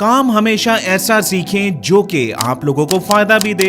काम हमेशा ऐसा सीखें जो कि आप लोगों को फायदा भी दे,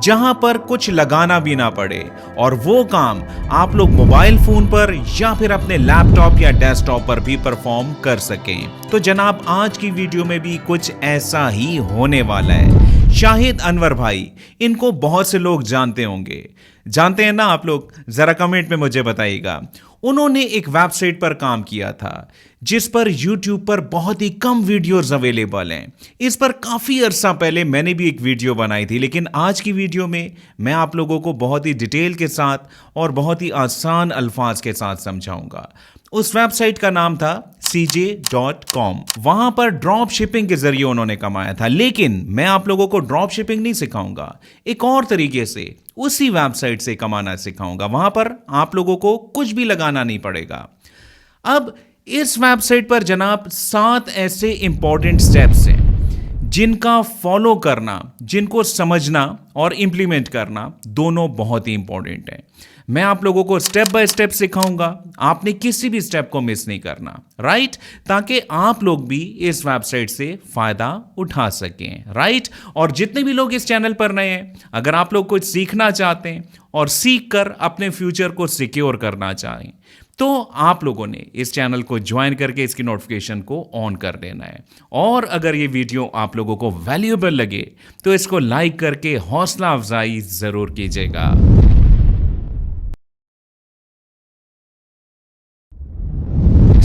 जहां पर कुछ लगाना भी ना पड़े, और वो काम आप लोग मोबाइल फोन पर या फिर अपने लैपटॉप या डेस्कटॉप पर भी परफॉर्म कर सकें। तो जनाब, आज की वीडियो में भी कुछ ऐसा ही होने वाला है। शाहिद अनवर भाई, इनको बहुत से लोग जानते होंगे। जानते हैं ना आप लोग? जरा कमेंट में मुझे बताइएगा। उन्होंने एक वेबसाइट पर काम किया था जिस पर YouTube पर बहुत ही कम वीडियोस अवेलेबल हैं। इस पर काफ़ी अरसा पहले मैंने भी एक वीडियो बनाई थी, लेकिन आज की वीडियो में मैं आप लोगों को बहुत ही डिटेल के साथ और बहुत ही आसान अल्फाज के साथ समझाऊंगा। उस वेबसाइट का नाम था cj.com। वहां पर ड्रॉप शिपिंग के जरिए उन्होंने कमाया था, लेकिन मैं आप लोगों को ड्रॉप शिपिंग नहीं सिखाऊंगा, एक और तरीके से उसी वेबसाइट से कमाना सिखाऊंगा। वहां पर आप लोगों को कुछ भी लगाना नहीं पड़ेगा। अब इस वेबसाइट पर जनाब 7 ऐसे इंपॉर्टेंट स्टेप्स हैं जिनका फॉलो करना, जिनको समझना और इंप्लीमेंट करना दोनों बहुत ही इंपॉर्टेंट है। मैं आप लोगों को स्टेप बाय स्टेप सिखाऊंगा, आपने किसी भी स्टेप को मिस नहीं करना, राइट? ताकि आप लोग भी इस वेबसाइट से फायदा उठा सकें, राइट? और जितने भी लोग इस चैनल पर नए हैं, अगर आप लोग कुछ सीखना चाहते हैं और सीख कर अपने फ्यूचर को सिक्योर करना चाहें, तो आप लोगों ने इस चैनल को ज्वाइन करके इसकी नोटिफिकेशन को ऑन कर देना है। और अगर ये वीडियो आप लोगों को वैल्यूएबल लगे तो इसको लाइक करके हौसला अफजाई जरूर कीजिएगा।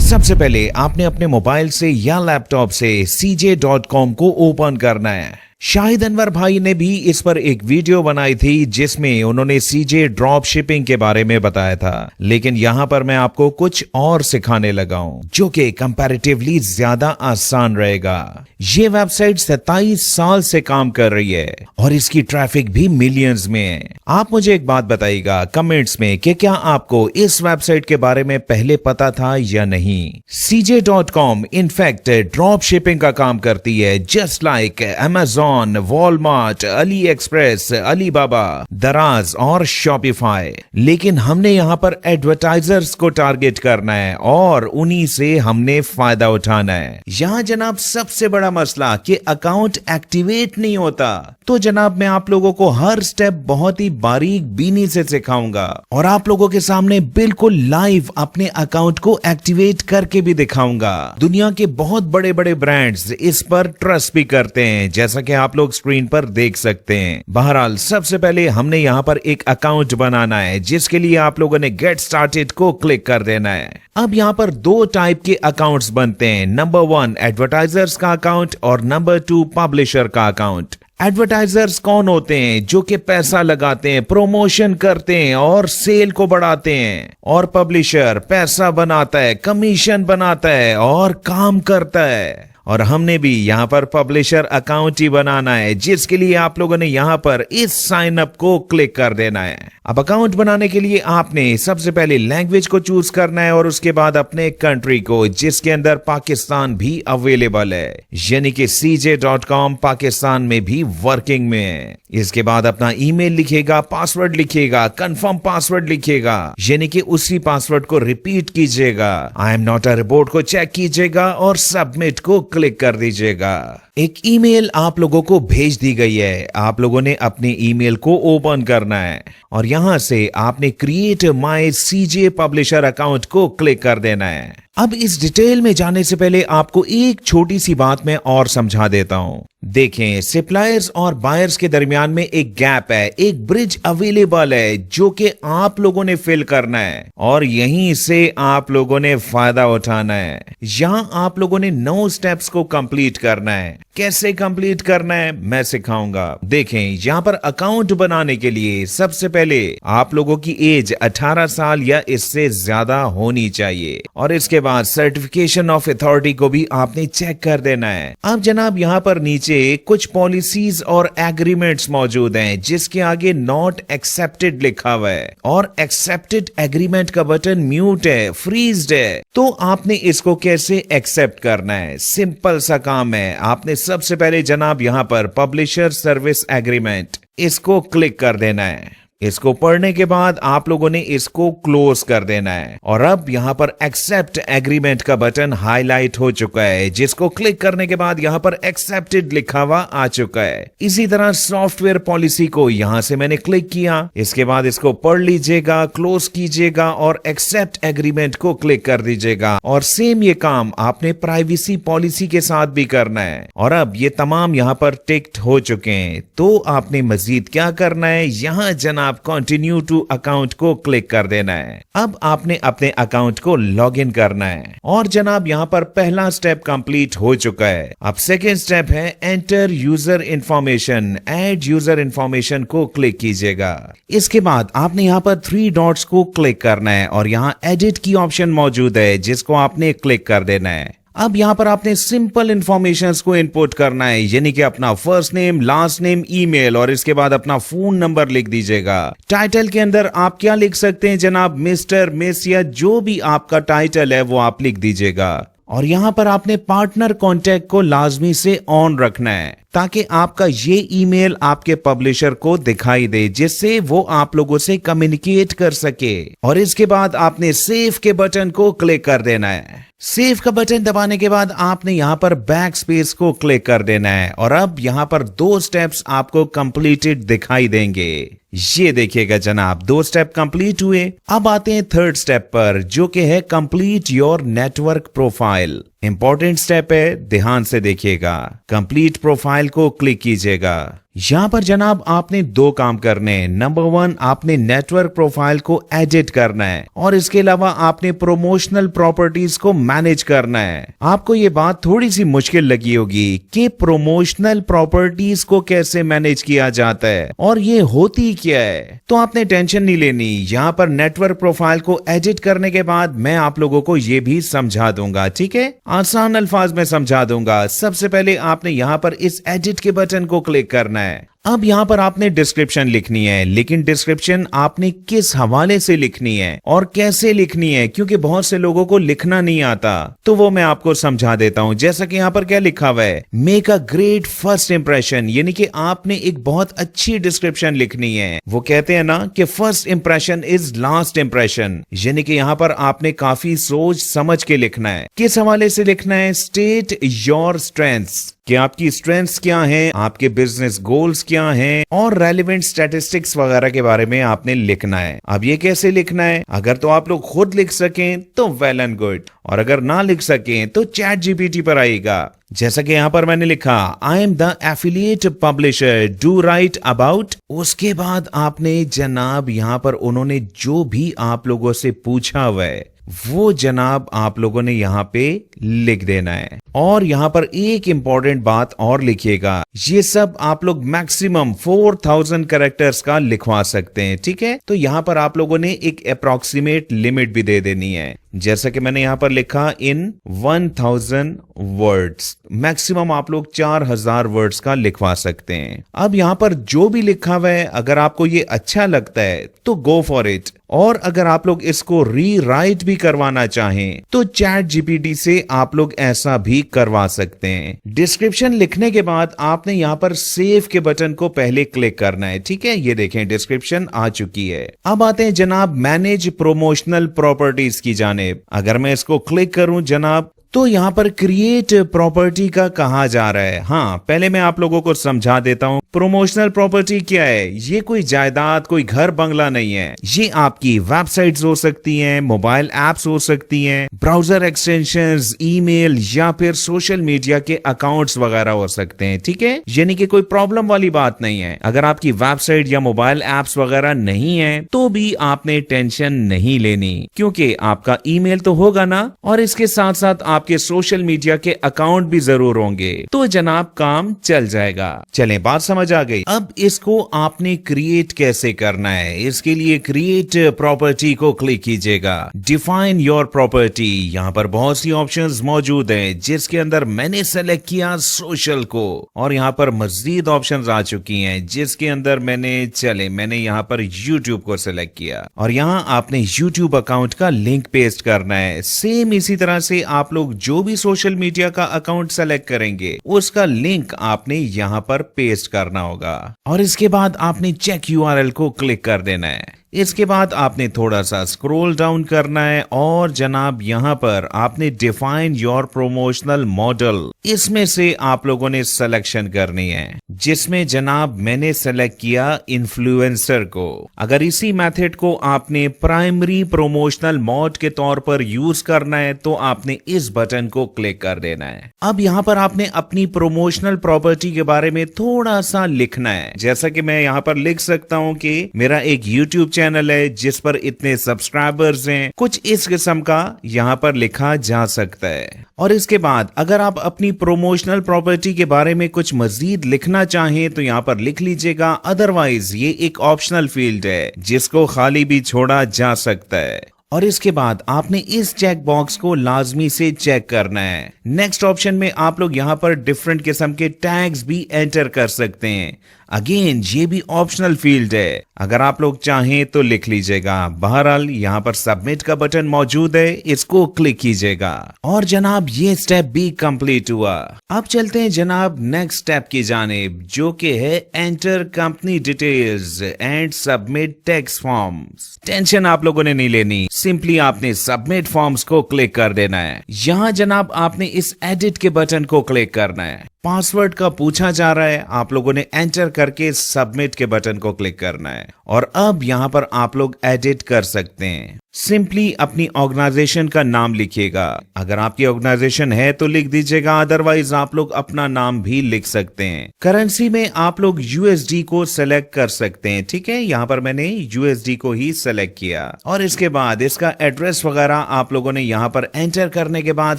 सबसे पहले आपने अपने मोबाइल से या लैपटॉप से cj.com को ओपन करना है। शाहिद अनवर भाई ने भी इस पर एक वीडियो बनाई थी जिसमें उन्होंने सीजे ड्रॉप शिपिंग के बारे में बताया था, लेकिन यहां पर मैं आपको कुछ और सिखाने लगा हूं जो कि कंपैरेटिवली ज्यादा आसान रहेगा। ये वेबसाइट 27 साल से काम कर रही है और इसकी ट्रैफिक भी मिलियंस में है। आप मुझे एक बात बताइएगा कमेंट्स में कि क्या आपको इस वेबसाइट के बारे में पहले पता था या नहीं। cj.com इनफैक्ट ड्रॉप शिपिंग का काम करती है, just like Amazon, Walmart, Ali express, Alibaba, दराज और शॉपिफाई। लेकिन हमने यहां पर एडवर्टाइजर्स को टारगेट करना है और उन्हीं से हमने फायदा उठाना है। यहां जनाब सबसे बड़ा मसला कि अकाउंट एक्टिवेट नहीं होता। तो जनाब मैं आप लोगों को हर स्टेप बहुत ही बारीक बीनी से सिखाऊंगा और आप लोगों के सामने बिल्कुल लाइव अपने अकाउंट को एक्टिवेट करके भी दिखाऊंगा। दुनिया के बहुत बड़े बड़े ब्रांड्स इस पर ट्रस्ट भी करते हैं, जैसा कि आप लोग स्क्रीन पर देख सकते हैं। बहरहाल सबसे पहले हमने यहां पर एक अकाउंट बनाना है, जिसके लिए आप लोगों ने गेट स्टार्टेड को क्लिक कर देना है। अब यहां पर 2 टाइप के अकाउंट्स बनते हैं, नंबर 1 एडवर्टाइजर्स का अकाउंट और नंबर 2 पब्लिशर का अकाउंट। एडवर्टाइजर्स कौन होते हैं? जो कि पैसा लगाते हैं, प्रमोशन करते हैं और सेल को बढ़ाते हैं। और पब्लिशर पैसा बनाता है, कमीशन बनाता है और काम करता है। और हमने भी यहाँ पर पब्लिशर अकाउंट ही बनाना है, जिसके लिए आप लोगों ने यहाँ पर इस साइन अप को क्लिक कर देना है। अब अकाउंट बनाने के लिए आपने सबसे पहले लैंग्वेज को चूज करना है और उसके बाद अपने कंट्री को, जिसके अंदर पाकिस्तान भी अवेलेबल है, यानी कि cj.com पाकिस्तान में भी वर्किंग में है। इसके बाद अपना ईमेल लिखेगा, पासवर्ड लिखेगा, कंफर्म पासवर्ड लिखेगा, यानी कि उसी पासवर्ड को रिपीट कीजिएगा। I am not a report को चेक कीजिएगा और सबमिट को क्लिक कर दीजिएगा। एक ईमेल आप लोगों को भेज दी गई है, आप लोगों ने अपने ईमेल को ओपन करना है और यहां से आपने create my CJ publisher account को क्लिक कर देना है। अब इस डिटेल में जाने से पहले आपको एक छोटी सी बात मैं और समझा देता हूं। देखें, सप्लायर्स और बायर्स के दरमियान में एक गैप है, एक ब्रिज अवेलेबल है जो कि आप लोगों ने फिल करना है और यहीं से आप लोगों ने फायदा उठाना है। यहां आप लोगों ने 9 स्टेप्स को कंप्लीट करना है। कैसे कंप्लीट करना है मैं सिखाऊंगा। देखें, यहां पर अकाउंट बनाने के लिए सबसे पहले आप लोगों की एज 18 साल या इससे ज्यादा होनी चाहिए और इसके बाद सर्टिफिकेशन ऑफ अथॉरिटी को भी आपने चेक कर देना है। अब जनाब यहां पर नीचे कुछ पॉलिसीज और एग्रीमेंट्स मौजूद हैं, जिसके आगे नॉट एक्सेप्टेड लिखा हुआ है और एक्सेप्टेड एग्रीमेंट का बटन म्यूट है, फ्रीज्ड है। तो आपने इसको कैसे एक्सेप्ट करना है? सिंपल सा काम है। आपने सबसे पहले जनाब यहां पर पब्लिशर सर्विस एग्रीमेंट इसको क्लिक कर देना है। इसको पढ़ने के बाद आप लोगों ने इसको क्लोज कर देना है और अब यहाँ पर एक्सेप्ट एग्रीमेंट का बटन हाईलाइट हो चुका है, जिसको क्लिक करने के बाद यहाँ पर एक्सेप्टेड लिखा हुआ आ चुका है। इसी तरह सॉफ्टवेयर पॉलिसी को यहाँ से मैंने क्लिक किया, इसके बाद इसको पढ़ लीजिएगा, क्लोज कीजिएगा और एक्सेप्ट एग्रीमेंट को क्लिक कर दीजिएगा। और सेम ये काम आपने प्राइवेसी पॉलिसी के साथ भी करना है। और अब ये तमाम यहाँ पर टिक्ड हो चुके हैं, तो आपने मजीद क्या करना है, यहाँ जनाब कंटिन्यू टू अकाउंट को क्लिक कर देना है। अब आपने अपने अकाउंट को लॉग इन करना है और जनाब यहाँ पर पहला स्टेप कंप्लीट हो चुका है। अब सेकेंड स्टेप है enter user information, add user information को क्लिक कीजिएगा। इसके बाद आपने यहाँ पर 3 डॉट्स को क्लिक करना है और यहाँ एडिट की ऑप्शन मौजूद है, जिसको आपने क्लिक कर देना है। अब यहाँ पर आपने सिंपल इंफॉर्मेशंस को इनपुट करना है, यानी कि अपना first name, last name, email और इसके बाद अपना फोन नंबर लिख दीजिएगा। टाइटल के अंदर आप क्या लिख सकते हैं जनाब, मिस्टर, मिस या जो भी आपका टाइटल है वो आप लिख दीजिएगा। और यहाँ पर आपने पार्टनर कॉन्टेक्ट को लाजमी से ऑन रखना है, ताकि आपका ये ईमेल आपके पब्लिशर को दिखाई दे, जिससे वो आप लोगों से कम्युनिकेट कर सके। और इसके बाद आपने सेव के बटन को क्लिक कर देना है। सेव का बटन दबाने के बाद आपने यहाँ पर बैक स्पेस को क्लिक कर देना है और अब यहाँ पर 2 स्टेप्स आपको कंप्लीटेड दिखाई देंगे। ये देखिएगा जनाब, 2 स्टेप कंप्लीट हुए। अब आते हैं 3rd स्टेप पर, जो कि है complete your network profile. Important step है, ध्यान से देखिएगा। कंप्लीट प्रोफाइल को क्लिक कीजिएगा। यहाँ पर जनाब आपने 2 काम करने हैं। नंबर 1, आपने नेटवर्क प्रोफाइल को एडिट करना है और इसके अलावा आपने प्रोमोशनल प्रॉपर्टीज को मैनेज करना है। आपको ये बात थोड़ी सी मुश्किल लगी होगी कि प्रोमोशनल प्रॉपर्टीज को कैसे मैनेज किया जाता है और ये होती क्या है, तो आपने टेंशन नहीं लेनी। यहाँ पर नेटवर्क प्रोफाइल को एडिट करने के बाद मैं आप लोगों को ये भी समझा दूंगा, ठीक है, आसान अल्फाज में समझा दूंगा। सबसे पहले आपने यहाँ पर इस एडिट के बटन को क्लिक करना है। अब यहाँ पर आपने डिस्क्रिप्शन लिखनी है, लेकिन डिस्क्रिप्शन आपने किस हवाले से लिखनी है और कैसे लिखनी है, क्योंकि बहुत से लोगों को लिखना नहीं आता, तो वो मैं आपको समझा देता हूँ। जैसा कि यहाँ पर क्या लिखा हुआ है, make a great first impression, यानी कि आपने एक बहुत अच्छी डिस्क्रिप्शन लिखनी है। वो कहते हैं ना कि first impression is last impression, यानी कि यहाँ पर आपने काफी सोच समझ के लिखना है। किस हवाले से लिखना है, स्टेट योर स्ट्रेंथ्स, कि आपकी स्ट्रेंथ्स क्या हैं, आपके बिजनेस गोल्स क्या हैं और रेलेवेंट स्टैटिस्टिक्स वगैरह के बारे में आपने लिखना है। अब ये कैसे लिखना है, अगर तो आप लोग खुद लिख सकें तो वेल एंड गुड, और अगर ना लिख सकें तो चैट जीपीटी पर आएगा। जैसा कि यहाँ पर मैंने लिखा, I am the affiliate publisher, do right about. उसके बाद आपने जनाब यहाँ पर उन्होंने जो भी आप लोगों से पूछा हुआ है वो जनाब आप लोगों ने यहाँ पे लिख देना है। और यहाँ पर एक इंपॉर्टेंट बात और लिखिएगा, ये सब आप लोग मैक्सिमम 4000 कैरेक्टर्स का लिखवा सकते हैं, ठीक है। तो यहाँ पर आप लोगों ने एक अप्रोक्सीमेट लिमिट भी दे देनी है, जैसा कि मैंने यहाँ पर लिखा इन 1000 वर्ड्स। मैक्सिमम आप लोग 4000 वर्ड्स का लिखवा सकते हैं। अब यहाँ पर जो भी लिखा हुआ है, अगर आपको ये अच्छा लगता है तो गो फॉर इट, और अगर आप लोग इसको रीराइट भी करवाना चाहें तो चैट जीपीटी से आप लोग ऐसा भी करवा सकते हैं। डिस्क्रिप्शन लिखने के बाद आपने यहाँ पर सेव के बटन को पहले क्लिक करना है, ठीक है। ये देखें डिस्क्रिप्शन आ चुकी है। अब आते हैं जनाब मैनेज प्रोमोशनल प्रॉपर्टीज की जानेब। अगर मैं इसको क्लिक करूं जनाब, तो यहाँ पर क्रिएट प्रॉपर्टी का कहा जा रहा है। हाँ, पहले मैं आप लोगों को समझा देता हूँ प्रोमोशनल प्रॉपर्टी क्या है। ये कोई जायदाद, कोई घर बंगला नहीं है। ये आपकी वेबसाइट्स हो सकती हैं, मोबाइल एप्स हो सकती हैं, ब्राउजर एक्सटेंशंस, ईमेल या फिर सोशल मीडिया के अकाउंट्स वगैरह हो सकते हैं, ठीक है। यानी कि कोई प्रॉब्लम वाली बात नहीं है। अगर आपकी वेबसाइट या मोबाइल एप्स वगैरह नहीं है तो भी आपने टेंशन नहीं लेनी, क्योंकि आपका ईमेल तो होगा ना, और इसके साथ साथ आपके सोशल मीडिया के अकाउंट भी जरूर होंगे, तो जनाब काम चल जाएगा। चलें, बात समझ आ गई। अब इसको आपने क्रिएट कैसे करना है, इसके लिए क्रिएट प्रॉपर्टी को क्लिक कीजिएगा। डिफाइन योर प्रॉपर्टी, यहाँ पर बहुत सी ऑप्शंस मौजूद हैं, जिसके अंदर मैंने सेलेक्ट किया सोशल को, और यहाँ पर मजीद ऑप्शंस आ चुकी हैं, जिसके अंदर मैंने यहाँ पर यूट्यूब को सेलेक्ट किया, और यहाँ आपने यूट्यूब अकाउंट का लिंक पेस्ट करना है। सेम इसी तरह से आप लोग जो भी सोशल मीडिया का अकाउंट सेलेक्ट करेंगे उसका लिंक आपने यहाँ पर पेस्ट करना होगा और इसके बाद आपने चेक यूआरएल को क्लिक कर देना है। इसके बाद आपने थोड़ा सा स्क्रॉल डाउन करना है और जनाब यहाँ पर आपने डिफाइन योर प्रमोशनल मॉडल, इसमें से आप लोगों ने सिलेक्शन करनी है, जिसमें जनाब मैंने सेलेक्ट किया इन्फ्लुएंसर को। अगर इसी मेथड को आपने प्राइमरी प्रमोशनल मॉड के तौर पर यूज करना है तो आपने इस बटन को क्लिक कर देना है। अब यहाँ पर आपने अपनी प्रमोशनल प्रॉपर्टी के बारे में थोड़ा सा लिखना है, जैसा कि मैं यहाँ पर लिख सकता हूँ कि मेरा एक यूट्यूब चैनल है जिस पर इतने सब्सक्राइबर्स हैं, कुछ इस किस्म का यहाँ पर लिखा जा सकता है। और इसके बाद अगर आप अपनी प्रमोशनल प्रॉपर्टी के बारे में कुछ मजीद लिखना चाहें तो यहाँ पर लिख लीजिएगा, अदरवाइज ये एक ऑप्शनल फील्ड है जिसको खाली भी छोड़ा जा सकता है। और इसके बाद आपने इस चेक बॉक्स को लाजमी से चेक करना है। नेक्स्ट ऑप्शन में आप लोग यहाँ पर डिफरेंट किस्म के टैग्स भी एंटर कर सकते हैं। अगेन ये भी ऑप्शनल फील्ड है, अगर आप लोग चाहें तो लिख लीजिएगा। बहरहाल यहाँ पर सबमिट का बटन मौजूद है, इसको क्लिक कीजिएगा और जनाब ये स्टेप भी कंप्लीट हुआ। अब चलते हैं जनाब नेक्स्ट स्टेप की जानिब, जो कि है enter company details and submit tax forms. Tension आप लोगों ने नहीं लेनी, सिंपली आपने सबमिट फॉर्म्स को क्लिक कर देना है। यहाँ जनाब आपने इस एडिट के बटन को क्लिक करना है। पासवर्ड का पूछा जा रहा है, आप लोगों ने एंटर करके सबमिट के बटन को क्लिक करना है और अब यहाँ पर आप लोग एडिट कर सकते हैं। सिंपली अपनी ऑर्गेनाइजेशन का नाम लिखिएगा, अगर आपकी ऑर्गेनाइजेशन है तो लिख दीजिएगा, अदरवाइज आप लोग अपना नाम भी लिख सकते हैं। करेंसी में आप लोग यूएसडी को सेलेक्ट कर सकते हैं, ठीक है, यहाँ पर मैंने यूएसडी को ही सेलेक्ट किया और इसके बाद इसका एड्रेस वगैरह आप लोगों ने यहाँ पर एंटर करने के बाद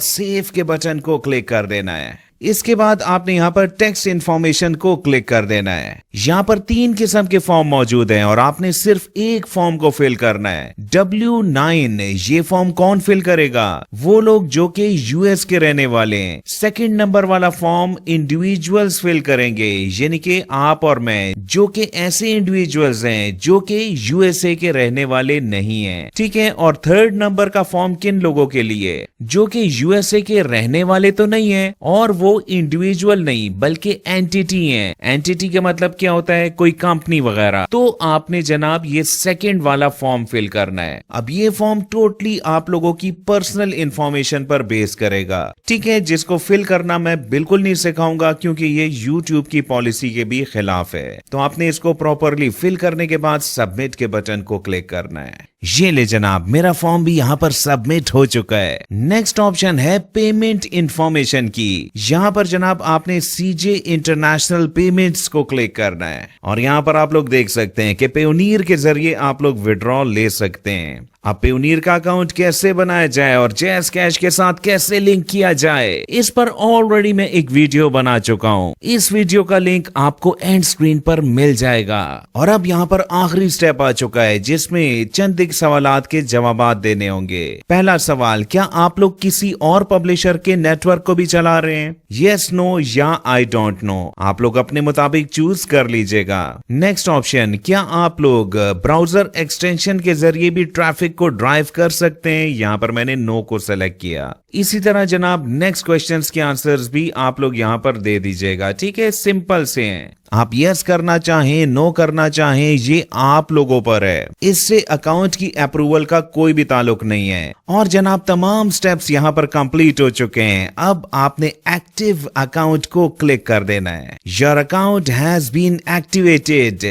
सेव के बटन को क्लिक कर देना है। इसके बाद आपने यहाँ पर टेक्स्ट इन्फॉर्मेशन को क्लिक कर देना है। यहाँ पर 3 किस्म के फॉर्म मौजूद हैं और आपने सिर्फ एक फॉर्म को फिल करना है। W9 ये फॉर्म कौन फिल करेगा? वो लोग जो कि यूएस के रहने वाले हैं। सेकंड नंबर वाला फॉर्म इंडिविजुअल्स फिल करेंगे, यानी कि आप और मैं, जो कि ऐसे इंडिविजुअल्स हैं जो कि यूएसए के रहने वाले नहीं हैं, ठीक है। और थर्ड नंबर का फॉर्म किन लोगों के लिए? जो कि यूएसए के रहने वाले तो नहीं है और वो इंडिविजुअल नहीं बल्कि एंटिटी हैं। एंटिटी का मतलब क्या होता है? कोई कंपनी वगैरह। तो आपने जनाब ये सेकंड वाला फॉर्म फिल करना है। अब ये फॉर्म टोटली आप लोगों की पर्सनल इंफॉर्मेशन पर बेस करेगा, ठीक है, जिसको फिल करना मैं बिल्कुल नहीं सिखाऊंगा क्योंकि ये यूट्यूब की पॉलिसी के भी खिलाफ है। तो आपने इसको प्रॉपरली फिल करने के बाद सबमिट के बटन को क्लिक करना है। ये ले जनाब, मेरा फॉर्म भी यहाँ पर सबमिट हो चुका है। नेक्स्ट ऑप्शन है पेमेंट इंफॉर्मेशन की। यहाँ पर जनाब आपने सीजे इंटरनेशनल पेमेंट्स को क्लिक करना है और यहाँ पर आप लोग देख सकते हैं कि पेयोनियर के जरिए आप लोग विड्रॉल ले सकते हैं। अब पेयोनियर का अकाउंट कैसे बनाया जाए और जैज़ कैश के साथ कैसे लिंक किया जाए, इस पर ऑलरेडी मैं एक वीडियो बना चुका हूँ। इस वीडियो का लिंक आपको एंड स्क्रीन पर मिल जाएगा। और अब यहाँ पर आखिरी स्टेप आ चुका है जिसमें चंद सवालात के जवाब देने होंगे। पहला सवाल, क्या आप लोग किसी और पब्लिशर के नेटवर्क को भी चला रहे हैं? यस, नो या आई डोंट नो, आप लोग अपने मुताबिक चूज कर लीजिएगा। नेक्स्ट ऑप्शन, क्या आप लोग ब्राउजर एक्सटेंशन के जरिए भी ट्रैफिक को ड्राइव कर सकते हैं? यहाँ पर मैंने नो को सेलेक्ट किया। इसी तरह जनाब नेक्स्ट क्वेश्चंस के आंसर्स भी आप लोग यहाँ पर दे दीजिएगा, ठीक है, सिंपल से हैं। आप यस करना चाहें, नो करना चाहें, ये आप लोगों पर है। इससे अकाउंट की अप्रूवल का कोई भी ताल्लुक नहीं है। और जनाब तमाम स्टेप्स यहाँ पर कंप्लीट हो चुके हैं। अब आपने एक्टिव अकाउंट को क्लिक कर देना है। Your account has been activated,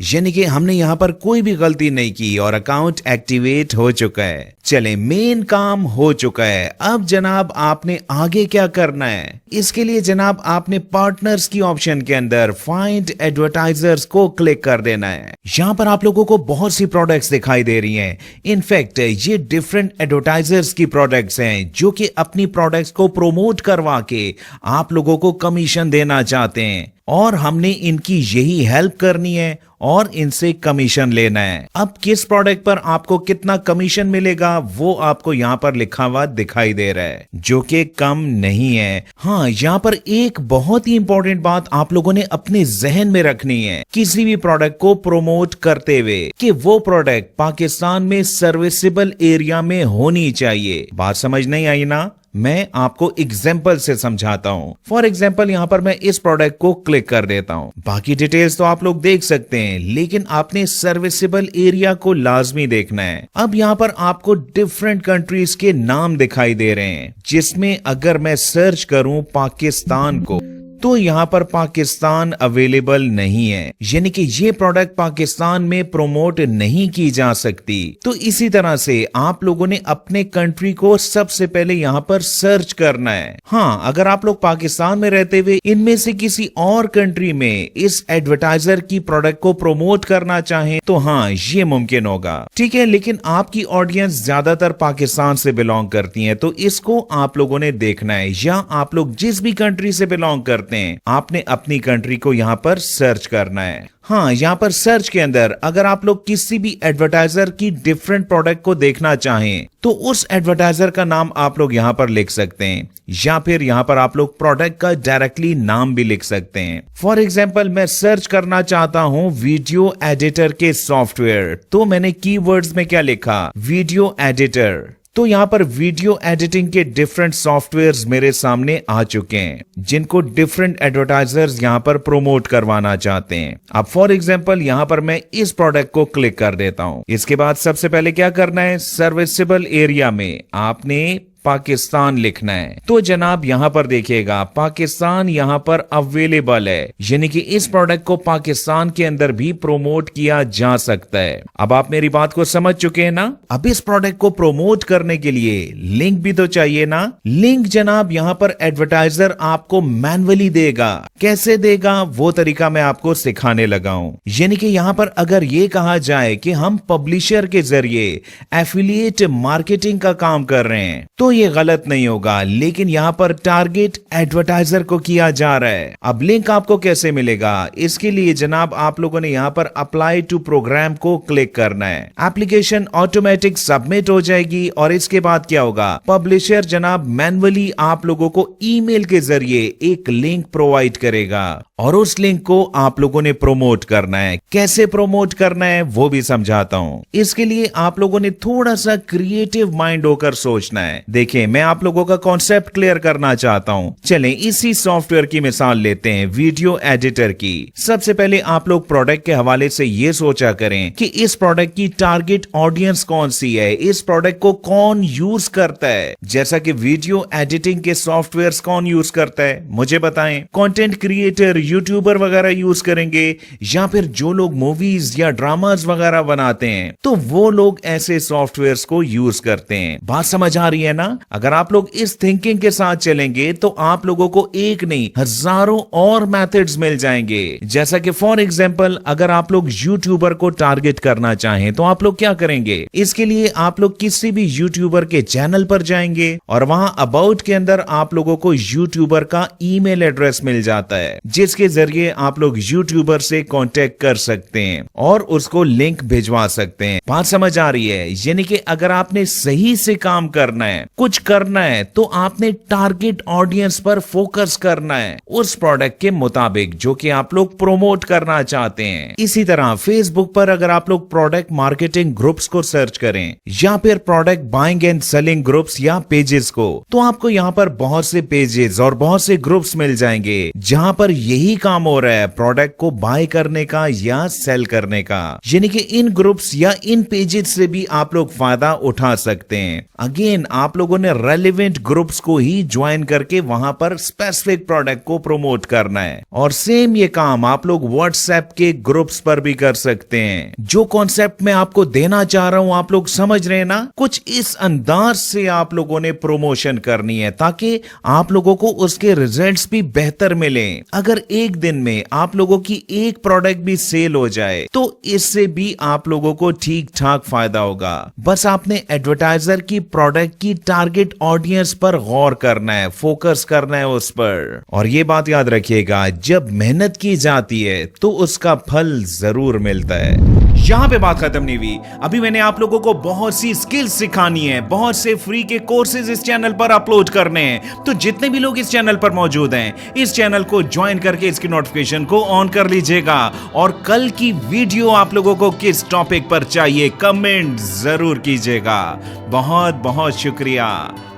यानी कि हमने यहाँ पर कोई भी गलती नहीं की और अकाउंट एक्टिवेट हो चुका है। चले, मेन काम हो चुका है। अब जनाब आपने आगे क्या करना है? इसके लिए जनाब आपने पार्टनर्स की ऑप्शन के अंदर फाइंड एडवर्टाइजर्स को क्लिक कर देना है। यहाँ पर आप लोगों को बहुत सी प्रोडक्ट्स दिखाई दे रही हैं। इनफैक्ट ये डिफरेंट एडवर्टाइजर्स की प्रोडक्ट्स हैं जो कि अपनी प्रोडक्ट्स को प्रोमोट करवा के आप लोगों को कमीशन देना चाहते हैं और हमने इनकी यही हेल्प करनी है और इनसे कमीशन लेना है। अब किस प्रोडक्ट पर आपको कितना कमीशन मिलेगा वो आपको यहाँ पर लिखा हुआ दिखाई दे रहा है, जो कि कम नहीं है। हाँ, यहाँ पर एक बहुत ही इंपॉर्टेंट बात आप लोगों ने अपने जहन में रखनी है किसी भी प्रोडक्ट को प्रोमोट करते हुए कि वो प्रोडक्ट पाकिस्तान में सर्विसेबल एरिया में होनी चाहिए। बात समझ नहीं आई ना? मैं आपको एग्जाम्पल से समझाता हूँ। फॉर एग्जाम्पल यहाँ पर मैं इस प्रोडक्ट को क्लिक कर देता हूँ। बाकी डिटेल्स तो आप लोग देख सकते हैं, लेकिन आपने सर्विसेबल एरिया को लाजमी देखना है। अब यहाँ पर आपको डिफरेंट कंट्रीज के नाम दिखाई दे रहे हैं, जिसमें अगर मैं सर्च करूं पाकिस्तान को तो यहाँ पर पाकिस्तान अवेलेबल नहीं है, यानी कि ये प्रोडक्ट पाकिस्तान में प्रमोट नहीं की जा सकती। तो इसी तरह से आप लोगों ने अपने कंट्री को सबसे पहले यहाँ पर सर्च करना है। हाँ, अगर आप लोग पाकिस्तान में रहते हुए इनमें से किसी और कंट्री में इस एडवर्टाइजर की प्रोडक्ट को प्रमोट करना चाहें तो हाँ, ये मुमकिन होगा, ठीक है। लेकिन आपकी ऑडियंस ज्यादातर पाकिस्तान से बिलोंग करती है, तो इसको आप लोगों ने देखना है। या आप लोग जिस भी कंट्री से बिलोंग करते हैं, आपने अपनी कंट्री को यहां पर सर्च करना है। हाँ, यहाँ पर सर्च के अंदर अगर आप लोग किसी भी एडवर्टाइजर की डिफरेंट प्रोडक्ट को देखना चाहें तो उस एडवर्टाइजर का नाम आप लोग यहाँ पर लिख सकते हैं, या फिर यहाँ पर आप लोग प्रोडक्ट का डायरेक्टली नाम भी लिख सकते हैं। फॉर एग्जांपल मैं सर्च करना चाहता हूँ वीडियो एडिटर के सॉफ्टवेयर, तो मैंने कीवर्ड्स में क्या लिखा, वीडियो एडिटर। तो यहाँ पर वीडियो एडिटिंग के डिफरेंट सॉफ्टवेयर्स मेरे सामने आ चुके हैं, जिनको डिफरेंट एडवर्टाइजर्स यहाँ पर प्रमोट करवाना चाहते हैं। अब फॉर एग्जांपल यहाँ पर मैं इस प्रोडक्ट को क्लिक कर देता हूँ। इसके बाद सबसे पहले क्या करना है, सर्विसेबल एरिया में आपने पाकिस्तान लिखना है। तो जनाब यहाँ पर देखिएगा पाकिस्तान यहाँ पर अवेलेबल है, यानी कि इस प्रोडक्ट को पाकिस्तान के अंदर भी प्रोमोट किया जा सकता है। अब आप मेरी बात को समझ चुके हैं ना। अब इस प्रोडक्ट को प्रोमोट करने के लिए लिंक भी तो चाहिए ना। लिंक जनाब यहाँ पर एडवर्टाइजर आपको मैन्युअली देगा। कैसे देगा वो तरीका मैं आपको सिखाने लगा हूँ। यानी कि यहाँ पर अगर ये कहा जाए कि हम पब्लिशर के जरिए एफिलिएट मार्केटिंग का काम कर रहे हैं तो ये गलत नहीं होगा, लेकिन यहाँ पर टारगेट एडवर्टाइजर को किया जा रहा है। अब लिंक आपको कैसे मिलेगा, इसके लिए जनाब आप लोगों ने यहाँ पर अप्लाई टू प्रोग्राम को क्लिक करना है। एप्लीकेशन ऑटोमेटिक सबमिट हो जाएगी और इसके बाद क्या होगा, पब्लिशर जनाब मैन्युअली आप लोगों को ईमेल के जरिए एक लिंक प्रोवाइड करेगा और उस लिंक को आप लोगों ने प्रमोट करना है। कैसे प्रमोट करना है वो भी समझाता हूँ। इसके लिए आप लोगों ने थोड़ा सा क्रिएटिव माइंड होकर सोचना है। देखिए मैं आप लोगों का कॉन्सेप्ट क्लियर करना चाहता हूँ। चलें इसी सॉफ्टवेयर की मिसाल लेते हैं, वीडियो एडिटर की। सबसे पहले आप लोग प्रोडक्ट के हवाले से ये सोचा करें कि इस प्रोडक्ट की टारगेट ऑडियंस कौन सी है, इस प्रोडक्ट को कौन यूज करता है। जैसा कि वीडियो एडिटिंग के सॉफ्टवेयर कौन यूज करता है मुझे बताएं। कंटेंट क्रिएटर, यूट्यूबर वगैरह यूज करेंगे, या फिर जो लोग मूवीज या ड्रामास वगैरह बनाते हैं तो वो लोग ऐसे सॉफ्टवेयर्स को यूज करते हैं। बात समझ आ रही है ना। अगर आप लोग इस थिंकिंग के साथ चलेंगे तो आप लोगों को एक नहीं हजारों और मेथड्स मिल जाएंगे। जैसा कि फॉर एग्जांपल अगर आप लोग यूट्यूबर को टारगेट करना चाहें तो आप लोग क्या करेंगे, इसके लिए आप लोग किसी भी यूट्यूबर के चैनल पर जाएंगे और वहां अबाउट के अंदर आप लोगों को यूट्यूबर का ईमेल एड्रेस मिल जाता है, जिसके जरिए आप लोग यूट्यूबर से कांटेक्ट कर सकते हैं और उसको लिंक भिजवा सकते हैं। बात समझ आ रही है। यानी कि अगर आपने सही से काम करना है, कुछ करना है, तो आपने टारगेट ऑडियंस पर फोकस करना है उस प्रोडक्ट के मुताबिक जो कि आप लोग प्रमोट करना चाहते हैं। इसी तरह फेसबुक पर अगर आप लोग प्रोडक्ट मार्केटिंग ग्रुप्स को सर्च करें या फिर product buying and selling groups या पेजेस को, तो आपको यहाँ पर बहुत से पेजेस और बहुत से ग्रुप्स मिल जाएंगे जहां पर यही काम हो रहा है, प्रोडक्ट को बाय करने का या सेल करने का। यानी कि इन ग्रुप्स या इन पेजेस से भी आप लोग फायदा उठा सकते हैं। अगेन आप लोगों ने रेलेवेंट ग्रुप्स को ही ज्वाइन करके वहां पर स्पेसिफिक प्रोडक्ट को प्रमोट करना है। और सेम ये काम आप लोग व्हाट्सएप के ग्रुप्स पर भी कर सकते हैं। जो कॉन्सेप्ट मैं आपको देना चाह रहा हूं आप लोग समझ रहे हैं ना। कुछ इस अंदाज से आप लोगों ने प्रमोशन करनी है ताकि आप लोगों को उसके रिजल्ट्स भी बेहतर मिले। अगर एक दिन में आप लोगों की एक प्रोडक्ट भी सेल हो जाए तो इससे भी आप लोगों को ठीक ठाक फायदा होगा। बस आपने एडवर्टाइजर की प्रोडक्ट की टारगेट ऑडियंस पर गौर करना है, फोकस करना है उस पर। और ये बात याद रखिएगा, जब मेहनत की जाती है तो उसका फल जरूर मिलता है। यहाँ पे बात खत्म नहीं हुई। अभी मैंने आप लोगों को बहुत सी स्किल्स सिखानी है, बहुत से फ्री के कोर्सेज इस चैनल पर अपलोड करने हैं। तो जितने भी लोग इस चैनल पर मौजूद हैं, इस चैनल को ज्वाइन करके इसकी नोटिफिकेशन को ऑन कर लीजिएगा। और कल की वीडियो आप लोगों को किस टॉपिक पर चाहिए कमेंट जरूर कीजिएगा। बहुत बहुत शुक्रिया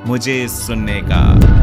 मुझे सुनने का।